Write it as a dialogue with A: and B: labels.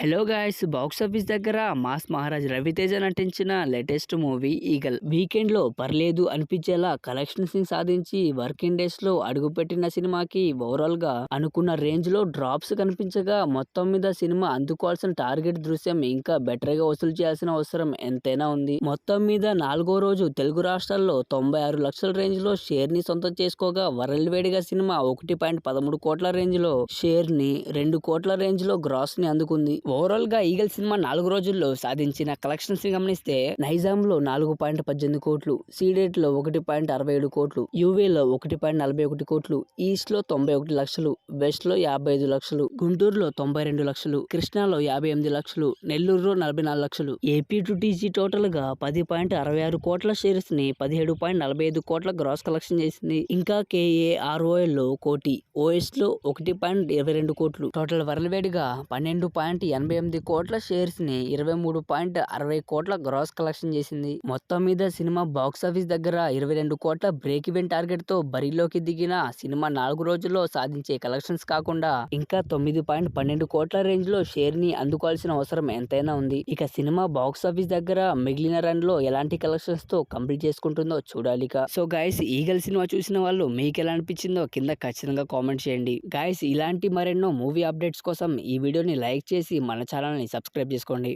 A: Hello guys, box office దగ్గర mass Maharaj Raviteja నటించిన latest movie eagle weekend లో పర్లేదు అనిపించేలా కలెక్షన్స్ ని సాధించి వర్కింగ్ డేస్ లో అడుగుపెట్టిన సినిమాకి ఓవరాల్ గా అనుకున్న రేంజ్ లో డ్రాప్స్ కనిపించగా మొత్తం మీద సినిమా అందుకోవాల్సిన టార్గెట్ దృశ్యం ఇంకా బెటర్ గా వసూలు చేయాల్సిన అవసరం ఎంతైనా ఉంది. మొత్తం మీద 4వ రోజు తెలుగు రాష్ట్రాల్లో 96 లక్షల రేంజ్ లో షేర్ ని సొంతం చేసుకోగా వరల్డ్ వైడ్ గా సినిమా 1.13 కోట్ల రేంజ్ లో షేర్ ని 2 కోట్ల రేంజ్ లో గ్రాస్ ని అందుకుంది. ఓవరాల్ గా ఈగల్ సినిమా 4 రోజుల్లో సాధించిన కలెక్షన్స్ ని గమనిస్తే నైజాం లో 4.18 కోట్లు, సీడెట్ లో 1.67 కోట్లు, యూవే లో 1.41 కోట్లు, ఈస్ట్ లో 91 లక్షలు, వెస్ట్ లో 55 లక్షలు, గుంటూరులో 92 లక్షలు, కృష్ణాలో 58 లక్షలు, నెల్లూరులో 44 లక్షలు, ఏపీ టు టీజీ టోటల్ గా 10.66 కోట్ల షేర్స్ ని 17.45 కోట్ల గ్రాస్ కలెక్షన్ చేసింది. ఇంకా కేఏఆర్ఓఎల్ లో కోటి, ఓఎస్ లో 1.22 కోట్లు, టోటల్ వరల్డ్ వైడ్ గా 12.88 కోట్ల షేర్స్ ని 23.60 కోట్ల గ్రాస్ కలెక్షన్ చేసింది. మొత్తం మీద సినిమా బాక్స్ ఆఫీస్ దగ్గర 22 కోట్ల బ్రేక్ ఈవెన్ టార్గెట్ తో బరిలోకి దిగిన సినిమా 4 రోజుల్లో సాధించే కలెక్షన్స్ కాకుండా ఇంకా 9.12 కోట్ల రేంజ్ లో షేర్ ని అందుకోవాల్సిన అవసరం ఎంతైనా ఉంది. ఇక సినిమా బాక్స్ ఆఫీస్ దగ్గర మిగిలిన రన్ లో ఎలాంటి కలెక్షన్స్ తో కంప్లీట్ చేసుకుంటుందో చూడాలిక. సో గైస్, ఈగల్ సినిమా చూసిన వాళ్ళు మీకు ఎలా అనిపించిందో కింద ఖచ్చితంగా కామెంట్ చేయండి. గైస్, ఇలాంటి మరెన్నో మూవీ అప్డేట్స్ కోసం ఈ వీడియోని లైక్ చేసి మన ఛానల్ని సబ్స్క్రైబ్ చేసుకోండి.